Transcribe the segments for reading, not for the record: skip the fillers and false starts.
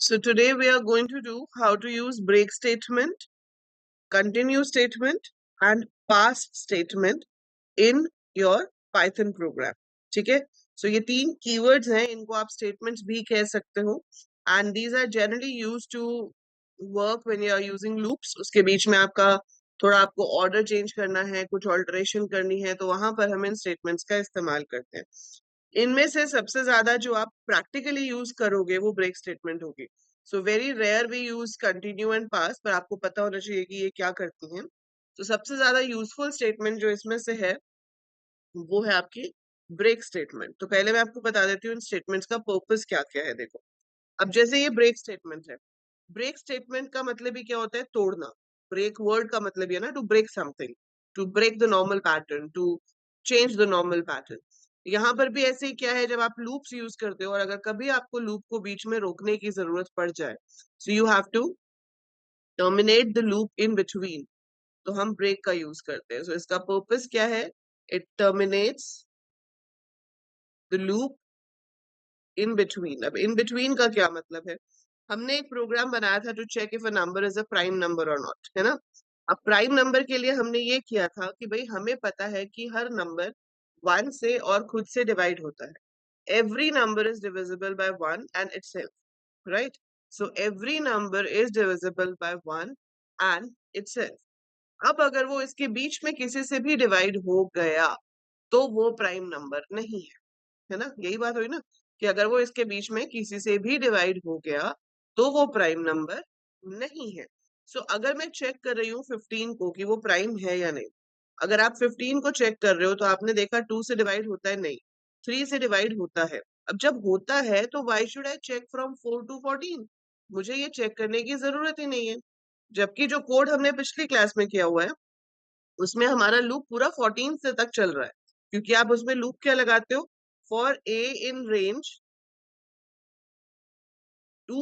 So today we are going to do how to use break statement, continue statement and pass statement in your Python program. ठीक है? So ये तीन keywords हैं, इनको आप statements भी कह सकते हो. And these are generally used to work when you are using loops. उसके बीच में आपका थोड़ा आपको order change करना है, कुछ alteration करनी है, तो वहां पर हम इन statements का इस्तेमाल करते हैं. इनमें से सबसे ज्यादा जो आप प्रैक्टिकली यूज करोगे वो ब्रेक स्टेटमेंट होगी. So very rare we use continue and pass, पर आपको पता होना चाहिए कि ये क्या करती हैं. तो सबसे ज्यादा यूजफुल स्टेटमेंट जो इसमें से है वो है आपकी ब्रेक स्टेटमेंट. तो पहले मैं आपको बता देती हूँ इन स्टेटमेंट्स का पर्पस क्या क्या है. देखो, अब जैसे ये ब्रेक स्टेटमेंट है, ब्रेक स्टेटमेंट का मतलब ही क्या होता है? तोड़ना. ब्रेक वर्ड का मतलब ये ना, to break something, to break the normal pattern, to change the normal pattern. यहाँ पर भी ऐसे ही क्या है, जब आप लूप्स यूज करते हो और अगर कभी आपको लूप को बीच में रोकने की जरूरत पड़ जाए, so you have to terminate the loop in between, तो हम ब्रेक का यूज करते हैं. सो इसका पर्पस क्या है? It terminates the loop in between. अब इन बिटवीन का क्या मतलब है? हमने एक प्रोग्राम बनाया था to check if a number is a prime number और नॉट, है ना? अब प्राइम नंबर के लिए हमने ये किया था कि भाई हमें पता है कि हर नंबर वन से और खुद से डिवाइड होता है. every number is divisible by 1 and itself, right? So every number is divisible by 1 and itself. अब अगर वो इसके बीच में किसी से भी डिवाइड हो गया तो वो प्राइम नंबर नहीं है ना? यही बात हुई ना, कि अगर वो इसके बीच में किसी से भी डिवाइड हो गया तो वो प्राइम नंबर नहीं है. सो अगर मैं चेक कर रही हूँ 15 को कि वो प्राइम है या नहीं, अगर आप 15 को चेक कर रहे हो तो आपने देखा 2 से डिवाइड होता है? नहीं, 3 से डिवाइड होता है. अब जब होता है तो why should I check from 4 to 14? मुझे ये चेक करने की जरूरत ही नहीं है. जबकि जो कोड हमने पिछली क्लास में किया हुआ है उसमें हमारा लूप पूरा 14 से तक चल रहा है, क्योंकि आप उसमें लूप क्या लगाते हो? For a in range 2,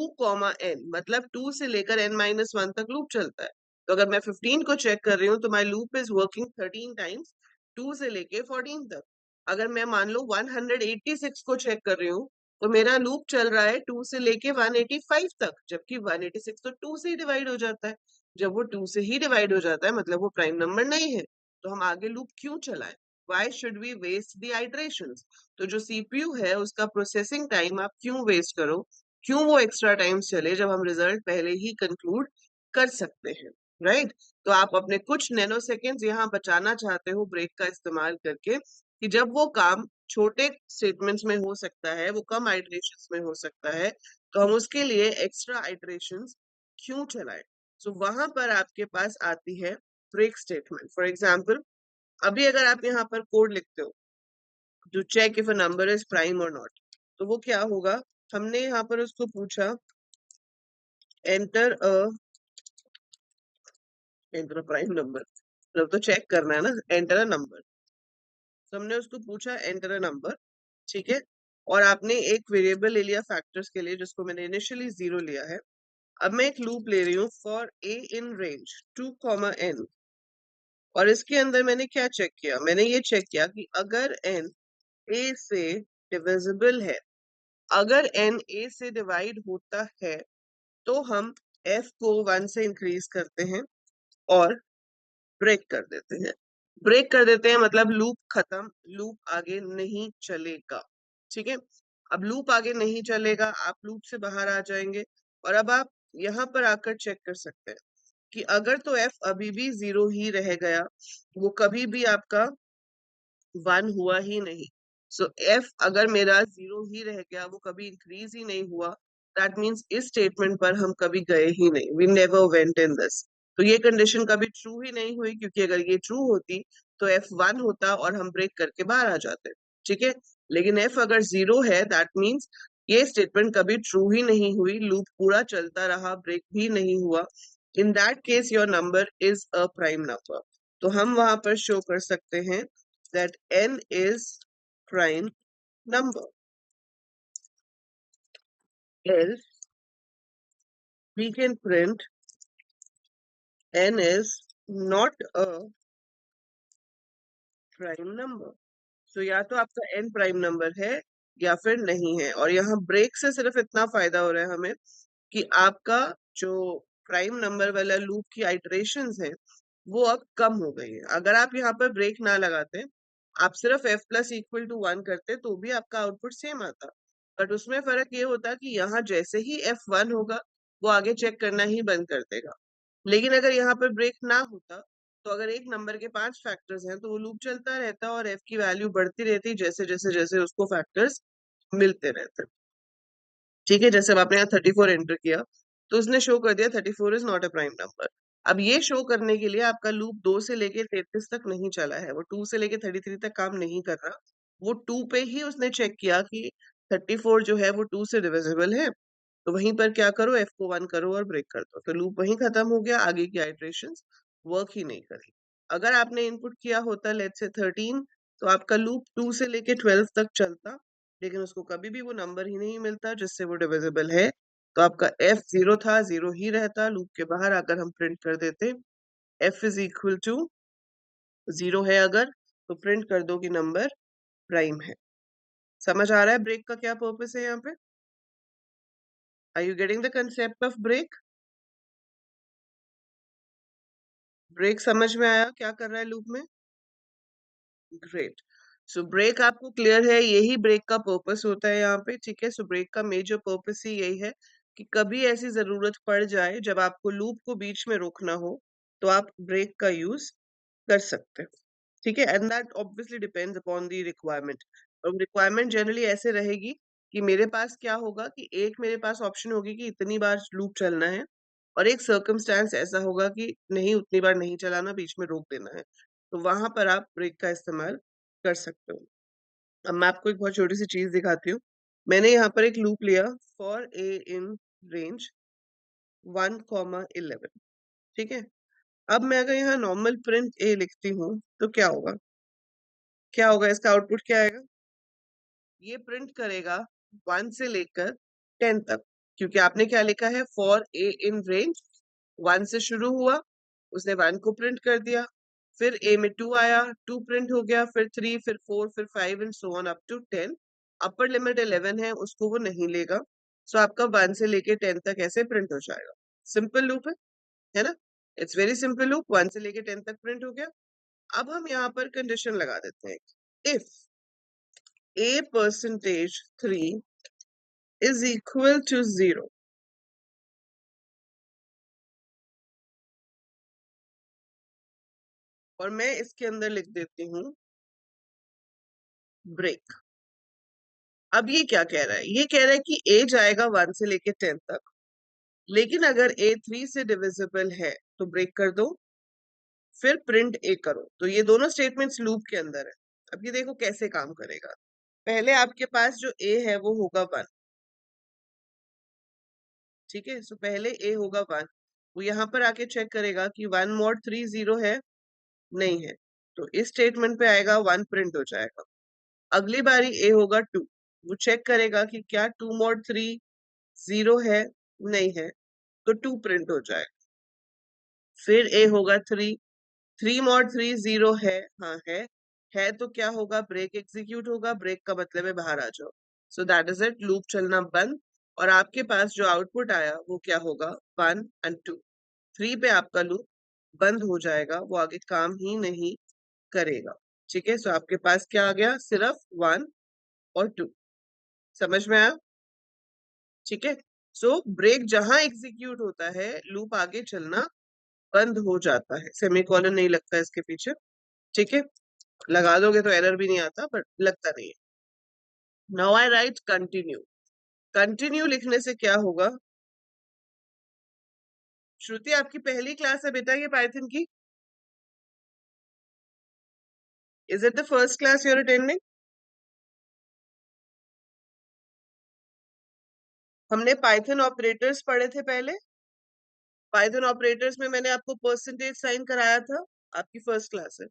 n, मतलब 2 से लेकर n-1 तक लूप चलता है. तो अगर मैं 15 को चेक कर रही हूँ तो माई लूप इज वर्किंग 13 टाइम्स 2 से लेके 14 तक. अगर मैं मान लो 186 को चेक कर रही हूँ तो मेरा लूप चल रहा है 2 से लेके 185 तक, जबकि 186 तो 2 से ही डिवाइड हो जाता है. जब वो 2 से ही डिवाइड हो जाता है मतलब वो प्राइम नंबर नहीं है, तो हम आगे लूप क्यों चलाएं? Why should we waste the iterations? तो जो सीपीयू है उसका प्रोसेसिंग टाइम आप क्यों वेस्ट करो, क्यों वो एक्स्ट्रा टाइम चले जब हम रिजल्ट पहले ही कंक्लूड कर सकते हैं, राइट? तो आप अपने कुछ नैनो सेकेंड्स यहाँ बचाना चाहते हो ब्रेक का इस्तेमाल करके, कि जब वो काम छोटे स्टेटमेंट्स में हो सकता है, वो कम आइटरेशंस में हो सकता है, तो हम उसके लिए एक्स्ट्रा आइटरेशंस क्यों चलाएं? सो वहां पर आपके पास आती है ब्रेक स्टेटमेंट. फॉर एग्जाम्पल, अभी अगर आप यहाँ पर कोड लिखते हो to check if a number is prime और नॉट, तो वो क्या होगा? हमने यहाँ पर उसको पूछा एंटर अ प्राइम नंबर, मतलब तो चेक करना है ना, एंटर अ नंबर. तो हमने उसको पूछा एंटर अ नंबर, ठीक है? और आपने एक वेरिएबल ले लिया फैक्टर्स के लिए जिसको मैंने इनिशियली 0 लिया है. अब मैं एक लूप ले रही हूँ for a in range 2, n, और इसके अंदर मैंने क्या चेक किया? मैंने ये चेक किया कि अगर n a से डिविजिबल है, अगर n a से डिवाइड होता है तो हम f को 1 से इंक्रीज करते हैं और ब्रेक कर देते हैं. ब्रेक कर देते हैं मतलब लूप खत्म, लूप आगे नहीं चलेगा. ठीक है? अब लूप आगे नहीं चलेगा, आप लूप से बाहर आ जाएंगे और अब आप यहाँ पर आकर चेक कर सकते हैं कि अगर तो f अभी भी 0 ही रह गया, वो कभी भी आपका 1 हुआ ही नहीं. सो f अगर मेरा 0 ही रह गया, वो कभी इंक्रीज ही नहीं हुआ, दैट मीन्स इस स्टेटमेंट पर हम कभी गए ही नहीं. We never went in this. तो ये कंडीशन कभी ट्रू ही नहीं हुई, क्योंकि अगर ये ट्रू होती तो f 1 होता और हम ब्रेक करके बाहर आ जाते. ठीक है? लेकिन f अगर 0 है, दैट मीन्स ये स्टेटमेंट कभी ट्रू ही नहीं हुई, लूप पूरा चलता रहा, ब्रेक भी नहीं हुआ. In that case your number is a prime number. तो हम वहां पर शो कर सकते हैं that n is prime number. Else we can print n is not a prime number. So या तो आपका n प्राइम नंबर है या फिर नहीं है. और यहाँ ब्रेक से सिर्फ इतना फायदा हो रहा है हमें कि आपका जो प्राइम नंबर वाला लूप की आइटरेशंस है वो अब कम हो गई है। अगर आप यहाँ पर ब्रेक ना लगाते, आप सिर्फ f प्लस इक्वल टू 1 करते तो भी आपका आउटपुट सेम आता, बट उसमें फर्क ये होता कि यहाँ जैसे ही f1 होगा वो आगे चेक करना ही बंद कर देगा। लेकिन अगर यहाँ पर ब्रेक ना होता तो अगर एक नंबर के 5 फैक्टर्स हैं तो वो लूप चलता रहता और f की वैल्यू बढ़ती रहती जैसे जैसे जैसे उसको फैक्टर्स मिलते रहते। ठीक है, जैसे अब आपने यहाँ 34 एंटर किया तो उसने शो कर दिया 34 is not a prime number. अब ये शो करने के लिए आपका लूप 2 से लेके 33 तक नहीं चला है, वो 2 से लेके 33 तक काम नहीं कर रहा। वो 2 पे ही उसने चेक किया कि 34 जो है वो 2 से डिविजिबल है, तो वहीं पर क्या करो, f को 1 करो और ब्रेक कर दो, तो लूप वहीं खत्म हो गया, आगे की आइटरेशंस वर्क ही नहीं करी। अगर आपने इनपुट किया होता लेट्स से 13, तो आपका लूप 2 से लेके 12 तक चलता, लेकिन उसको कभी भी वो नंबर ही नहीं मिलता जिससे वो डिविजिबल है, तो आपका f 0 था, 0 ही रहता। लूप के बाहर आकर हम प्रिंट कर देते f इज इक्वल टू 0 है अगर, तो प्रिंट कर दो कि नंबर प्राइम है। समझ आ रहा है ब्रेक का क्या पर्पस है यहाँ पे? Are you getting the concept of break? Break समझ में आया क्या कर रहा है लूप में? ग्रेट। सो ब्रेक आपको क्लियर है, यही ब्रेक का पर्पस होता है यहाँ पे। ठीक है, सो ब्रेक का मेजर पर्पस ही यही है कि कभी ऐसी जरूरत पड़ जाए जब आपको लूप को बीच में रोकना हो तो आप ब्रेक का यूज कर सकते हो। ठीक है, and that obviously depends upon the requirement. और रिक्वायरमेंट जनरली ऐसे रहेगी कि मेरे पास क्या होगा कि एक मेरे पास ऑप्शन होगी कि इतनी बार लूप चलना है, और एक सर्कमस्टांस ऐसा होगा कि नहीं, उतनी बार नहीं चलाना, बीच में रोक देना है, तो वहां पर आप ब्रेक का इस्तेमाल कर सकते हो। अब मैं आपको एक बहुत छोटी सी चीज दिखाती हूँ। मैंने यहाँ पर एक लूप लिया फॉर ए इन रेंज 1,11। ठीक है, अब मैं अगर यहाँ नॉर्मल प्रिंट ए लिखती हूँ तो क्या होगा? क्या होगा, इसका आउटपुट क्या आएगा? ये प्रिंट करेगा 1 से लेकर 10 तक, क्योंकि आपने क्या लिखा है, फॉर ए इन रेंज 1 से शुरू हुआ, उसने 1 को प्रिंट कर दिया, फिर ए में 2 आया, 2 प्रिंट हो गया, फिर 3, फिर 4, फिर 5 and so on up to 10। Upper limit 11 है, उसको वो नहीं लेगा, सो आपका 1 से लेके 10 तक ऐसे प्रिंट हो जाएगा। सिंपल लूप है ना? इट्स वेरी सिंपल लूप, 1 से लेके 10 तक प्रिंट हो गया। अब हम यहाँ पर कंडीशन लगा देते हैं, if a percentage 3 is equal to 0, और मैं इसके अंदर लिख देती हूँ ब्रेक। अब ये क्या कह रहा है? ये कह रहा है कि a जाएगा 1 से लेके 10 तक, लेकिन अगर a 3 से डिविजिबल है तो ब्रेक कर दो, फिर प्रिंट a करो। तो ये दोनों स्टेटमेंट्स लूप के अंदर है। अब ये देखो कैसे काम करेगा। पहले आपके पास जो a है वो होगा 1। ठीक है, सो पहले a होगा 1, वो यहाँ पर आके चेक करेगा कि 1 mod 3 0 है, नहीं है, तो इस स्टेटमेंट पे आएगा 1 प्रिंट हो जाएगा। अगली बारी ए होगा 2, वो चेक करेगा कि क्या 2 mod 3 0 है, नहीं है, तो 2 प्रिंट हो जाए। फिर ए होगा 3, 3 mod 3 0 है, हाँ है तो क्या होगा, ब्रेक एग्जीक्यूट होगा, ब्रेक का मतलब है बाहर आ जाओ। So that is it, loop चलना बंद, और आपके पास जो आउटपुट आया वो क्या होगा, 1 एंड 2। 3 पे आपका लूप बंद हो जाएगा, वो आगे काम ही नहीं करेगा। ठीक है, सो आपके पास क्या आ गया, सिर्फ 1 और 2। समझ में आया? ठीक है, सो ब्रेक जहां एग्जीक्यूट होता है लूप आगे चलना बंद हो जाता है, सेमीकोलन नहीं लगता इसके पीछे। ठीक है, लगा दोगे तो एरर भी नहीं आता, बट लगता नहीं है। Now I right continue. Continue लिखने से क्या होगा? श्रुति, आपकी पहली क्लास है बेटा ये पाइथन की? Is it the first class you're attending? हमने पाइथन ऑपरेटर्स पढ़े थे पहले। पाइथन ऑपरेटर्स में मैंने आपको परसेंटेज साइन कराया था, आपकी फर्स्ट क्लास है।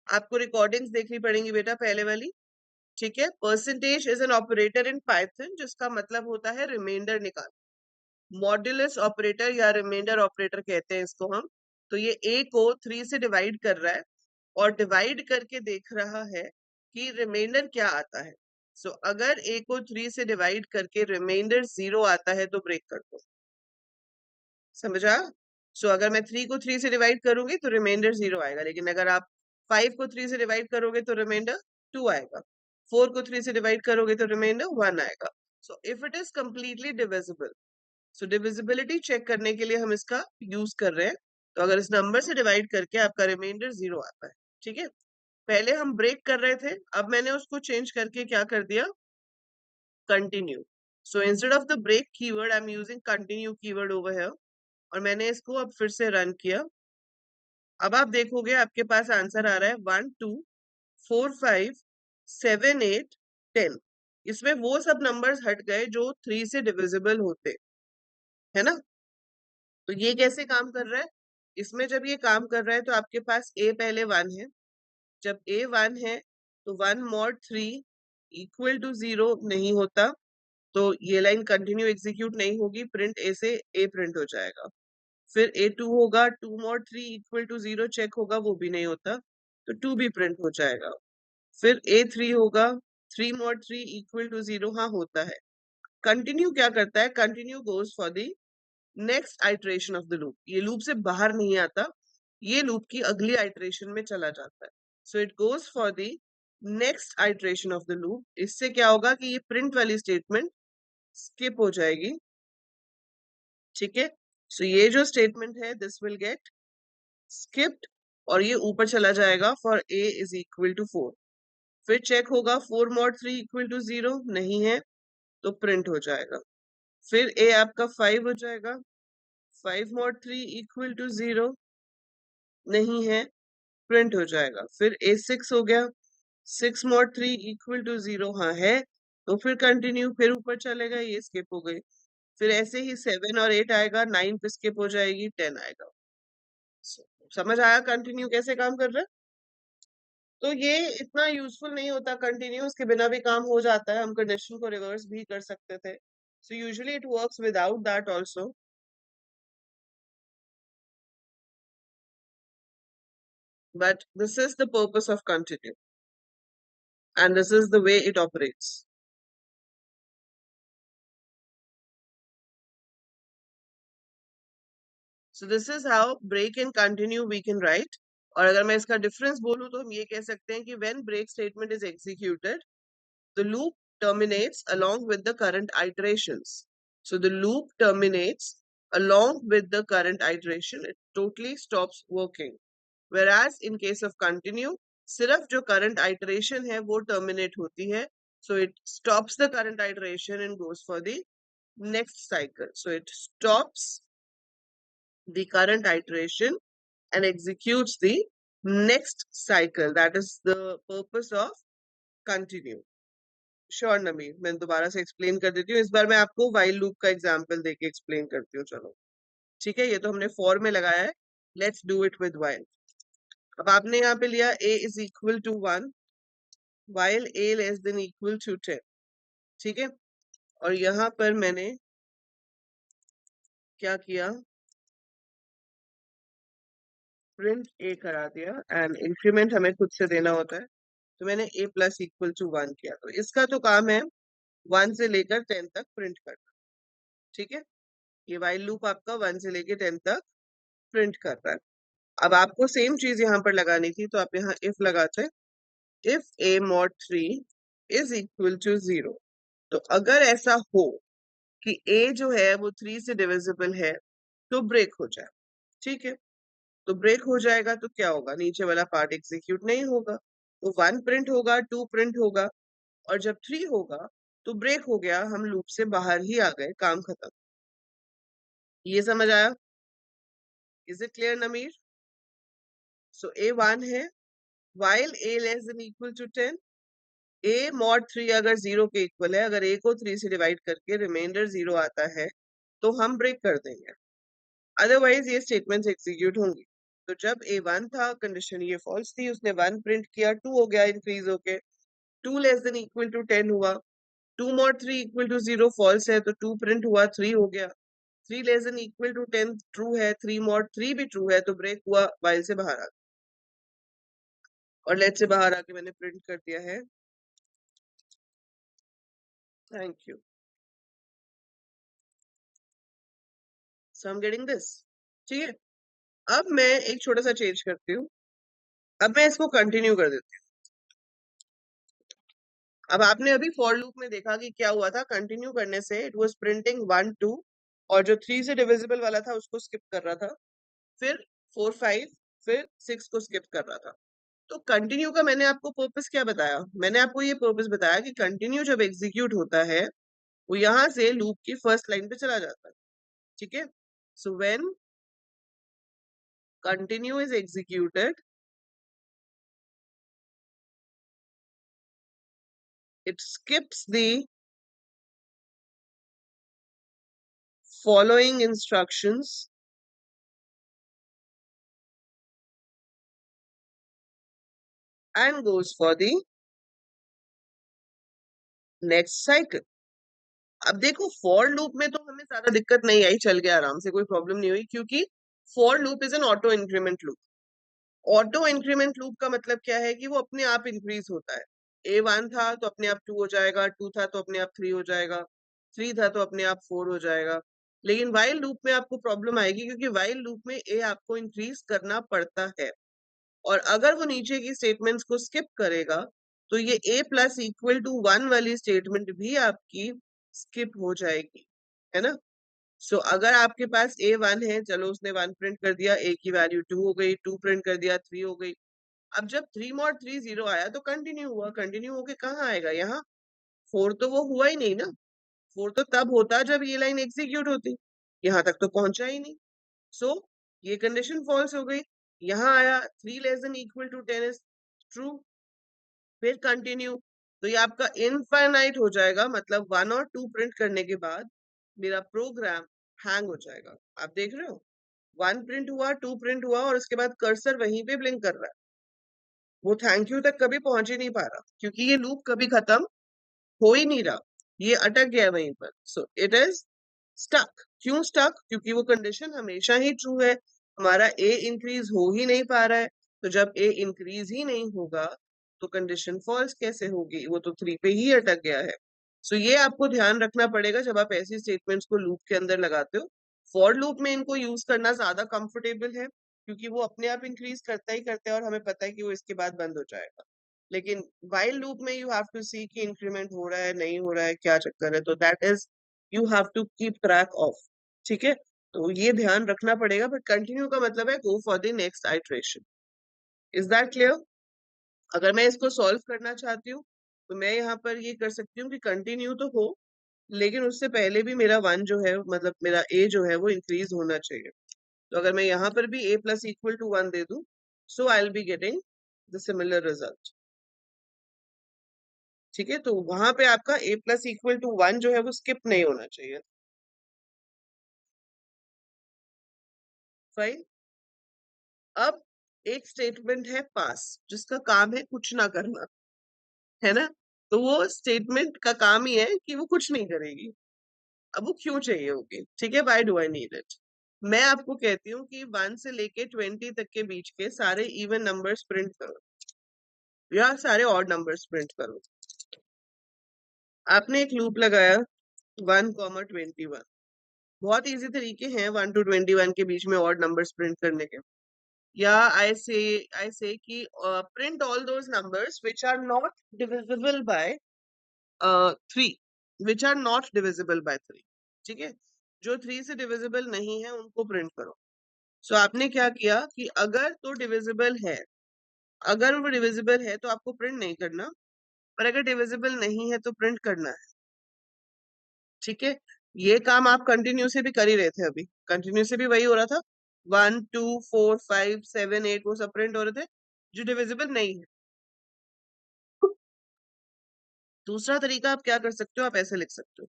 आपको रिकॉर्डिंग्स देखनी पड़ेंगी बेटा पहले वाली। ठीक है, percentage is an operator in Python जिसका मतलब होता है रिमाइंडर निकाल। मॉड्यूलस ऑपरेटर या रिमाइंडर ऑपरेटर कहते हैं इसको हम। तो ये a को 3 से डिवाइड कर रहा है और डिवाइड करके देख रहा है कि रिमाइंडर क्या आता है। सो अगर a को 3 से डिवाइड करके रिमाइंडर 0 आता है तो ब्रेक कर दो। समझा? सो अगर मैं 3 को 3 से डिवाइड करूंगी तो रिमाइंडर 0 आएगा, लेकिन अगर आप 5 को 3 से डिवाइड करोगे तो रिमाइंडर 2 आएगा। 4 को 3 से डिवाइड करोगे तो रिमाइंडर 1 आएगा। So if it is completely divisible, so divisibility check करने के लिए हम इसका यूज कर रहे हैं। तो अगर इस नंबर से डिवाइड करके आपका रिमाइंडर 0 आता है, ठीक है। पहले हम ब्रेक कर रहे थे, अब मैंने उसको चेंज करके क्या कर दिया, continue. So instead of the break keyword I am using continue keyword over here, और मैंने इसको अब फिर से रन किया। अब आप देखोगे आपके पास आंसर आ रहा है 1 2 4 5 7 8 10। इसमें वो सब नंबर्स हट गए जो 3 से डिविजिबल होते, है ना। तो ये कैसे काम कर रहा है, इसमें जब ये काम कर रहा है तो आपके पास a पहले 1 है। जब a 1 है तो 1 mod 3 इक्वल टू 0 नहीं होता, तो ये लाइन कंटिन्यू एग्जीक्यूट नहीं होगी, प्रिंट a से a प्रिंट हो जाएगा। फिर a2 होगा, 2 mod 3 इक्वल टू 0 चेक होगा, वो भी नहीं होता, तो 2 भी प्रिंट हो जाएगा। फिर a3 होगा, 3 mod 3 इक्वल टू 0, हाँ होता है। कंटिन्यू क्या करता है, continue goes for the next iteration of the loop, ये लूप से बाहर नहीं आता, ये लूप की अगली आइट्रेशन में चला जाता है। So it goes for the next iteration of the loop. इससे क्या होगा कि ये प्रिंट वाली स्टेटमेंट स्किप हो जाएगी, ठीक है। सो ये जो स्टेटमेंट है दिस विल गेट स्किप्ड, और ये ऊपर चला जाएगा for a is equal to 4। फिर चेक होगा 4 mod 3 इक्वल टू 0 नहीं है, तो प्रिंट हो जाएगा। फिर a आपका 5 हो जाएगा, 5 mod 3 इक्वल टू 0 नहीं है, प्रिंट हो जाएगा। फिर a6 हो गया, 6 mod 3 इक्वल टू 0 हाँ है, तो फिर कंटिन्यू, फिर ऊपर चलेगा, ये स्किप हो गई। फिर ऐसे ही 7 और 8 आएगा, 9 पे स्किप हो जाएगी, 10 आएगा। समझ आया कंटिन्यू कैसे काम कर रहा है। तो ये इतना यूजफुल नहीं होता कंटिन्यू, उसके बिना भी काम हो जाता है, हम कंडीशन को रिवर्स भी कर सकते थे। So usually it works without that also, but this is the purpose of continue and this is the way it operates. So this is how break and continue we can write. और अगर मैं इसका difference बोलूं तो हम ये कह सकते हैं कि when break statement is executed, the loop terminates along with the current iterations. So the loop terminates along with the current iteration. It totally stops working. Whereas in case of continue, सिर्फ जो current iteration है वो terminate होती है. So it stops the current iteration and goes for the next cycle. So it stops the current iteration and executes the next cycle. That is the purpose of continue. Sure नमीर, मैं दोबारा से explain कर देती हूँ। इस बार मैं आपको वाइल लूप का एग्जांपल देके एक्सप्लेन करती हूँ। चलो ठीक है, ये तो हमने फॉर में लगाया है, let's do it with while. अब आपने यहाँ पे लिया a is equal to 1 while a less than equal to 10, ठीक है। और यहाँ पर मैंने क्या किया, प्रिंट a करा दिया, एंड इंक्रीमेंट हमें खुद से देना होता है, तो मैंने a प्लस इक्वल टू 1 किया। तो इसका तो काम है 1 से लेकर 10 तक प्रिंट करना, ठीक है। ये वाइल लूप आपका 1 से लेकर 10 तक प्रिंट कर रहा है। अब आपको सेम चीज यहाँ पर लगानी थी, तो आप यहाँ इफ लगाते, if a mod 3 is equal to 0। तो अगर ऐसा हो कि a जो है वो 3 से डिविजिबल है, तो ब्रेक हो जाए, ठीक है। तो ब्रेक हो जाएगा तो क्या होगा, नीचे वाला पार्ट एग्जीक्यूट नहीं होगा, तो 1 प्रिंट होगा, 2 प्रिंट होगा, और जब 3 होगा तो ब्रेक हो गया, हम लूप से बाहर ही आ गए, काम खत्म। ये समझ आया? इज इट क्लियर नमीर? सो a 1 है, while a less than equal to 10, a mod 3 अगर 0 के इक्वल है, अगर a को 3 से डिवाइड करके रिमाइंडर 0 आता है, तो हम ब्रेक कर देंगे, अदरवाइज ये स्टेटमेंट्स एग्जीक्यूट होंगी। तो जब a 1 था, कंडीशन ये फॉल्स थी, उसने 1 प्रिंट किया, 2 हो गया इंक्रीज होके, 2 लेस देन इक्वल टू 10 हुआ, 2 mod 3 इक्वल टू 0 फॉल्स है, तो 2 प्रिंट हुआ, 3 हो गया, 3 less than equal to 10 true है, 3 mod 3 भी ट्रू है, तो ब्रेक हुआ, वाइल से बाहर आ गया। और लेट से बाहर आके मैंने प्रिंट कर दिया है, thank you. So I am getting this. ठीक है, अब मैं एक छोटा सा चेंज करती हूँ। अब मैं इसको कंटिन्यू कर देती हूँ। अब आपने अभी फॉर लूप में देखा कि क्या हुआ था, कंटिन्यू करने से इट वाज प्रिंटिंग 1 2, और जो 3 से डिविजिबल वाला था उसको स्किप कर रहा था, फिर 4 5, फिर 6 को स्किप कर रहा था। तो कंटिन्यू का मैंने आपको पर्पस क्या बताया? मैंने आपको ये पर्पस बताया कि कंटिन्यू जब एग्जीक्यूट होता है वो यहाँ से लूप की फर्स्ट लाइन पे चला जाता है। ठीक है, so when continue is executed, it skips the following instructions and goes for the next cycle. अब देखो फॉर लूप में तो हमें ज्यादा दिक्कत नहीं आई, चल गया आराम से, कोई प्रॉब्लम नहीं हुई, क्योंकि for loop is an auto increment loop. Auto increment loop का मतलब क्या है कि वो अपने आप इंक्रीज होता है। A1 था तो अपने आप 2 हो जाएगा, 2 था तो अपने आप 3 हो जाएगा, 3 था तो अपने आप 4 हो जाएगा। लेकिन वाइल लूप में आपको प्रॉब्लम आएगी, क्योंकि वाइल लूप में ए आपको इंक्रीज करना पड़ता है, और अगर वो नीचे की स्टेटमेंट्स को स्किप करेगा तो ये a प्लस इक्वल टू 1 वाली स्टेटमेंट भी आपकी स्किप हो जाएगी, है ना। सो अगर आपके पास A1 है, चलो उसने 1 प्रिंट कर दिया, a की वैल्यू 2 हो गई, 2 प्रिंट कर दिया, 3 हो गई। अब जब 3 mod 3 0 आया तो कंटिन्यू हुआ, कंटिन्यू होके कहाँ आएगा? यहाँ। 4 तो वो हुआ ही नहीं ना। 4 तो तब होता जब ये लाइन एग्जीक्यूट होती, यहाँ तक तो पहुंचा ही नहीं। सो ये कंडीशन फॉल्स हो गई। यहाँ आया 3 less than equal to 10 is true, फिर कंटिन्यू, तो ये आपका इनफाइनाइट हो जाएगा, मतलब 1 और 2 प्रिंट करने के बाद मेरा प्रोग्राम हैंग हो जाएगा। आप देख रहे हो, 1 प्रिंट हुआ, 2 प्रिंट हुआ, और उसके बाद कर्सर वहीं पे ब्लिंक कर रहा है, वो थैंक यू तक कभी पहुंच ही नहीं पा रहा, क्योंकि ये लूप कभी खत्म हो ही नहीं रहा, ये अटक गया है वहीं पर। So it is stuck. क्यों स्टक? क्योंकि वो कंडीशन हमेशा ही ट्रू है, हमारा ए इंक्रीज हो ही नहीं पा रहा है। तो जब ए इंक्रीज ही नहीं होगा तो कंडीशन फॉल्स कैसे होगी? वो तो 3 पे ही अटक गया है। सो ये आपको ध्यान रखना पड़ेगा जब आप ऐसी स्टेटमेंट्स को लूप के अंदर लगाते हो। फॉर लूप में इनको यूज करना ज्यादा कंफर्टेबल है, क्योंकि वो अपने आप इंक्रीज करता ही करता है और हमें पता है कि वो इसके बाद बंद हो जाएगा। लेकिन वाइल लूप में यू हैव टू सी कि इंक्रीमेंट हो रहा है, नहीं हो रहा है, क्या चक्कर है, तो that is you have to keep track of. ठीक है, तो ये ध्यान रखना पड़ेगा। बट कंटिन्यू का मतलब है go for the next iteration. Is that clear? अगर मैं इसको सॉल्व करना चाहती हूँ तो मैं यहाँ पर ये कर सकती हूँ कि कंटिन्यू तो हो, लेकिन उससे पहले भी मेरा 1 जो है, मतलब मेरा a जो है वो इंक्रीज होना चाहिए। तो अगर मैं यहाँ पर भी a प्लस इक्वल टू 1 दे दूं, so I will be getting the similar result. ठीक है, तो वहां पे आपका a प्लस इक्वल टू 1 जो है वो स्किप नहीं होना चाहिए। फाइन। अब एक स्टेटमेंट है पास, जिसका काम है कुछ ना करना, है ना। तो वो स्टेटमेंट का काम ही है कि वो कुछ नहीं करेगी। अब वो क्यों चाहिए होगी? ठीक है, why do I need it? मैं आपको कहती हूँ कि 1 से लेके 20 तक के बीच के सारे इवन नंबर्स प्रिंट करो, या सारे ऑड नंबर्स प्रिंट करो। आपने एक लूप लगाया 1, 21। बहुत इजी तरीके हैं 1 to 21 के बीच में ऑड नंबर्स प्रिंट करने के। या आई से कि print all those numbers which are not divisible by 3, which are not divisible by 3। ठीक है, जो 3 से डिविजिबल नहीं है उनको प्रिंट करो। सो आपने क्या किया कि अगर तो डिविजिबल है, अगर वो डिविजिबल है तो आपको प्रिंट नहीं करना, और अगर डिविजिबल नहीं है तो प्रिंट करना है। ठीक है, ये काम आप कंटिन्यू से भी कर ही रहे थे, अभी कंटिन्यू से भी वही हो रहा था। 1 2 4 5 7 8 वो सब प्रिंट हो रहे थे जो डिविजिबल नहीं है। दूसरा तरीका आप क्या कर सकते हो, आप ऐसे लिख सकते हो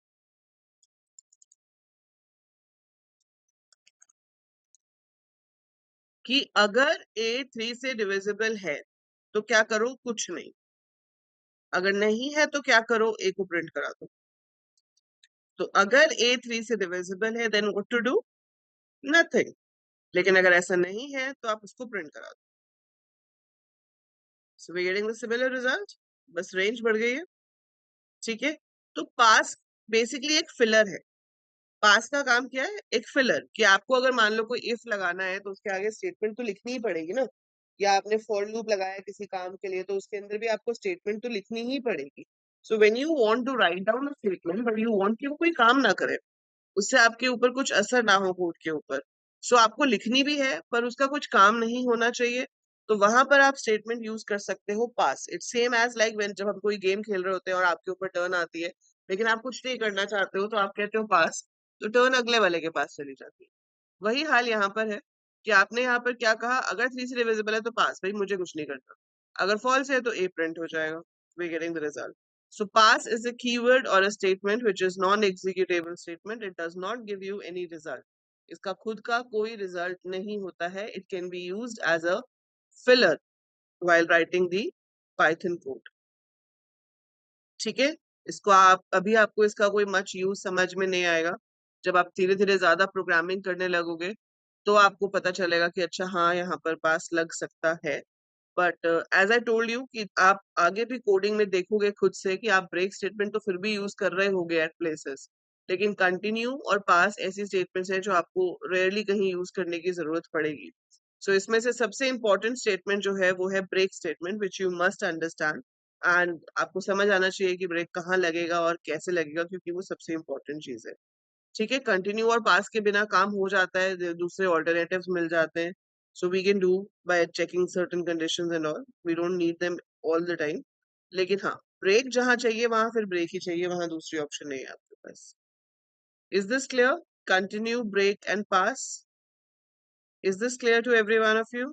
कि अगर a 3 से डिविजिबल है तो क्या करो? कुछ नहीं। अगर नहीं है तो क्या करो? a को प्रिंट करा दो। तो अगर a 3 से डिविजिबल है then what to do? Nothing. लेकिन अगर ऐसा नहीं है तो आप उसको प्रिंट करा दो। So we getting the similar result, बस रेंज बढ़ गई है। ठीक है, तो पास बेसिकली एक फिलर है। पास का काम क्या है? एक फिलर, कि आपको अगर मान लो कोई इफ लगाना है तो उसके आगे स्टेटमेंट तो लिखनी ही पड़ेगी ना, या आपने फॉर लूप लगाया किसी काम के लिए तो उसके अंदर भी आपको स्टेटमेंट तो लिखनी ही पड़ेगी. So when you want to write down a statement but you want कि वो कोई काम ना करे, उससे आपके ऊपर कुछ असर ना हो कोड के ऊपर, सो आपको लिखनी भी है पर उसका कुछ काम नहीं होना चाहिए, तो वहां पर आप स्टेटमेंट यूज कर सकते हो pass. It's same as like when जब हम कोई गेम खेल रहे होते हैं और आपके ऊपर टर्न आती है लेकिन आप कुछ नहीं करना चाहते हो तो आप कहते हो पास, तो टर्न अगले वाले के पास चली जाती है. वही हाल यहाँ पर है कि आपने यहाँ पर क्या कहा, अगर 3 से डिविजिबल है तो पास, भाई मुझे कुछ नहीं करना. अगर फॉल्स है तो ए प्रिंट हो जाएगा. We getting the result. So pass is a keyword or a statement which is non-executable statement. It does not give you any result. इसका खुद का कोई रिजल्ट नहीं होता है. It can be used as a filler while writing the Python code. ठीक है. इसको आप अभी आपको इसका कोई मच यूज समझ में नहीं आएगा. जब आप धीरे धीरे ज्यादा प्रोग्रामिंग करने लगोगे तो आपको पता चलेगा कि अच्छा हाँ यहाँ पर पास लग सकता है. But as I told you कि आप आगे भी कोडिंग में देखोगे खुद से कि आप ब्रेक स्टेटमेंट तो फिर भी यूज कर रहे होगे एट प्लेसेस, लेकिन कंटिन्यू और पास ऐसी स्टेटमेंट्स हैं जो आपको रेयरली कहीं यूज करने की जरूरत पड़ेगी. सो इसमें से सबसे इंपॉर्टेंट स्टेटमेंट जो है वो है break statement which you must understand. And आपको समझ आना चाहिए कि ब्रेक कहाँ लगेगा और कैसे लगेगा, क्योंकि वो सबसे इंपॉर्टेंट चीज है. ठीक है. कंटिन्यू और पास के बिना काम हो जाता है, दूसरे ऑल्टरनेटिव्स मिल जाते हैं. So we can do by checking certain conditions and all. We don't need them all the time. लेकिन हाँ, ब्रेक जहां चाहिए वहां फिर ब्रेक ही चाहिए, वहां दूसरी ऑप्शन नहीं है आपके pass. Is this clear? Continue, break and pass. Is this clear to every one of you?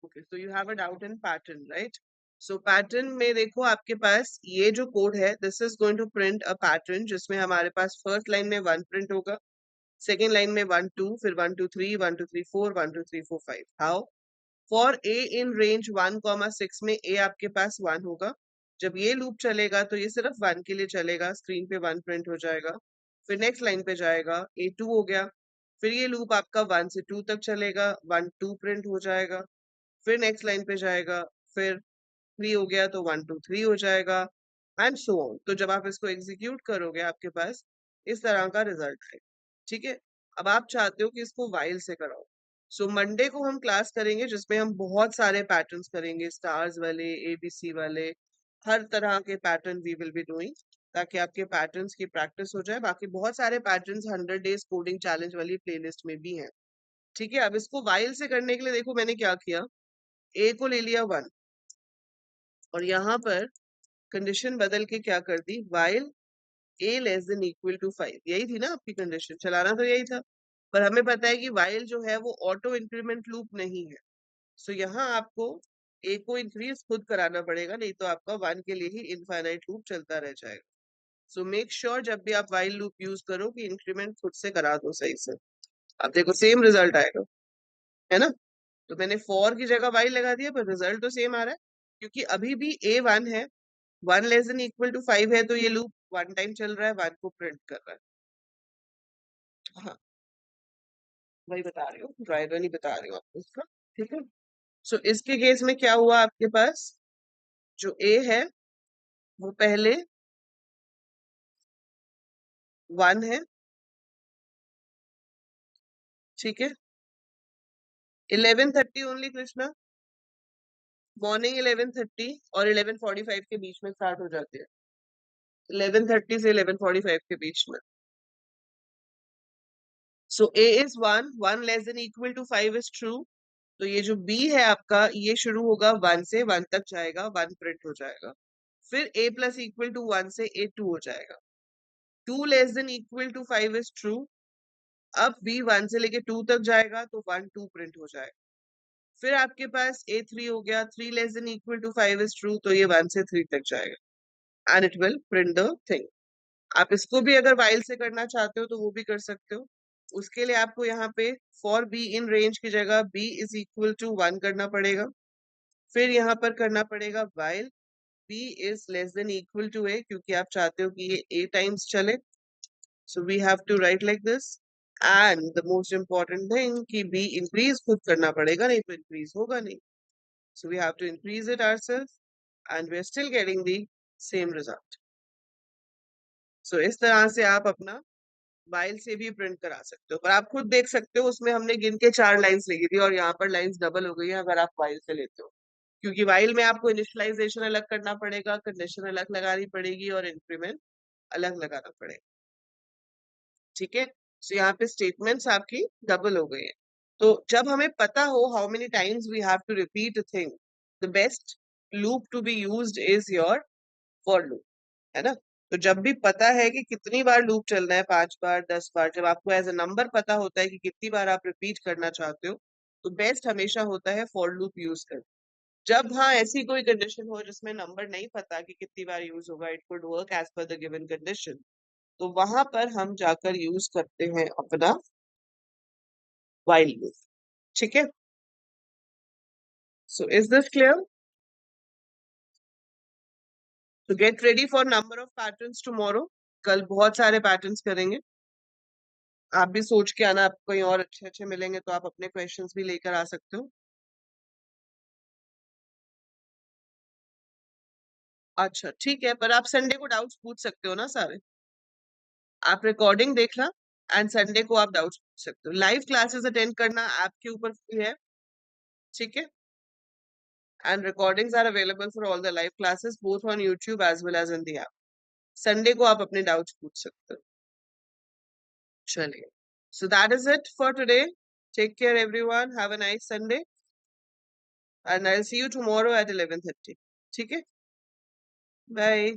Okay, so you have a doubt in pattern, right? So pattern में देखो आपके पास ये जो कोड है, this is going to print a pattern जिसमें हमारे पास first line में 1 प्रिंट होगा, सेकेंड लाइन में 1 2, फिर 1 2 3, 1 2 3 4, 1 2 3 4 5. How? For a in range 1, 6 में ए आपके पास 1 होगा. जब ये लूप चलेगा तो ये सिर्फ 1 के लिए चलेगा, स्क्रीन पे 1 प्रिंट हो जाएगा. फिर नेक्स्ट लाइन पे जाएगा, ए 2 हो गया. फिर ये लूप आपका 1 से 2 तक चलेगा, 1 2 प्रिंट हो जाएगा. फिर नेक्स्ट लाइन पे जाएगा, फिर 3 हो गया तो 1 2 3 हो जाएगा, एंड सो ऑन. तो जब आप इसको एग्जीक्यूट करोगे आपके पास इस तरह का रिजल्ट है. ठीक है. अब आप चाहते हो कि इसको वाइल से कराओ. सो मंडे को हम क्लास करेंगे जिसमें हम बहुत सारे पैटर्न्स करेंगे, स्टार्स वाले, एबीसी वाले, हर तरह के pattern we will be doing, ताकि आपके पैटर्न्स की प्रैक्टिस हो जाए. बाकी बहुत सारे पैटर्न्स 100 डेज कोडिंग चैलेंज वाली प्लेलिस्ट में भी हैं. ठीक है. अब इसको वाइल से करने के लिए देखो मैंने क्या किया. ए को ले लिया 1, और यहाँ पर कंडीशन बदल के क्या कर दी, while a less than equal to 5. यही थी ना आपकी कंडीशन, चलाना तो यही था. पर हमें पता है कि वाइल जो है वो ऑटो इंक्रीमेंट लूप नहीं है. सो यहाँ आपको ए को इंक्रीज खुद कराना पड़ेगा, नहीं तो आपका 1 के लिए ही इनफाइनाइट लूप चलता रह जाएगा. सो मेक श्योर जब भी आप वाइल लूप यूज करो कि इंक्रीमेंट खुद से करा दो सही से. अब देखो सेम रिजल्ट आएगा, है ना? तो मैंने फॉर की जगह वाइल लगा दिया पर रिजल्ट तो सेम आ रहा है, क्योंकि अभी भी ए 1 है, 1 लेस देन इक्वल टू 5 है, तो ये लूप 1 टाइम चल रहा है, 1 को प्रिंट कर रहा है. हाँ, वही बता रही हूँ, ड्राइवर नहीं बता रही हूँ आपको इसका. ठीक है. सो इसके केस में क्या हुआ, आपके पास जो ए है वो पहले 1 है. ठीक है. 11:30 ओनली कृष्णा, मॉर्निंग 11:30 और 11:45 के बीच में स्टार्ट हो जाती है. 11:30 से 11:45 के बीच में. So a is 1, 1 less than equal to 5 is true. तो ये जो बी है आपका ये शुरू होगा 1 से, 1 तक जाएगा, 1 प्रिंट हो जाएगा. फिर a प्लस इक्वल टू 1 से a 2 हो जाएगा. 2 less than equal to 5 is true. अब b 1 से लेके 2 तक जाएगा तो 1 2 प्रिंट हो जाएगा. फिर आपके पास a 3 हो गया, 3 less than equal to 5 is true, तो ये 1 से 3 तक जाएगा and it will print the thing. आप इसको भी अगर while से करना चाहते हो तो वो भी कर सकते हो. उसके लिए आपको यहाँ पे फॉर बी इन रेंज की जगह b इज इक्वल टू 1 करना पड़ेगा. फिर यहाँ पर करना पड़ेगा while b is less than equal to a, क्योंकि आप चाहते हो कि ये a times चले. So we have to write like this. And the most important thing कि b increase खुद करना पड़ेगा, नहीं तो increase होगा नहीं. So we have to increase it ourselves and we're still getting the same result. So इस तरह से आप अपना वाइल से भी प्रिंट करा सकते हो, पर आप खुद देख सकते हो उसमें हमने गिन के 4 लाइंस लिखी थी और यहाँ पर लाइंस डबल हो गई है अगर आप वाइल से लेते हो, क्योंकि वाइल में आपको इनिशियलाइजेशन अलग करना पड़ेगा, कंडीशन अलग लगानी पड़ेगी और इंक्रीमेंट अलग लगाना पड़ेगा। ठीक है, तो यहाँ पे स्टेटमेंट्स आपकी डबल हो गई है। तो जब हमें पता हो how many times we have to repeat a thing, the best loop to be used is your for loop, है ना। तो जब भी पता है कि कितनी बार लूप चलना है, 5 बार 10 बार, जब आपको एज अ नंबर पता होता है कि कितनी बार आप रिपीट करना चाहते हो, तो बेस्ट हमेशा होता है फॉर लूप यूज कर। जब हाँ ऐसी कोई कंडीशन हो जिसमें नंबर नहीं पता कि कितनी बार यूज होगा, it could work as per the given condition, तो वहां पर हम जाकर यूज करते हैं अपना while लूप। ठीक है, सो इज दिस क्लियर? तो get ready for number of patterns tomorrow. कल बहुत सारे पैटर्न्स करेंगे। आप भी सोच के आना, आपको कहीं और अच्छे अच्छे मिलेंगे तो आप अपने क्वेश्चंस भी लेकर आ सकते हो। अच्छा ठीक है, पर आप संडे को डाउट्स पूछ सकते हो ना सारे। आप रिकॉर्डिंग देखना एंड संडे को आप डाउट्स पूछ सकते हो। लाइव क्लासेस अटेंड करना ऐप के ऊपर फ्री है, ठीक है, and recordings are available for all the live classes both on YouTube as well as in the app. Sunday को आप अपने डाउट्स पूछ सकते हो। चलिए, so that is it for today. Take care everyone, have a nice Sunday and I'll see you tomorrow at 11:30. ठीक है, bye.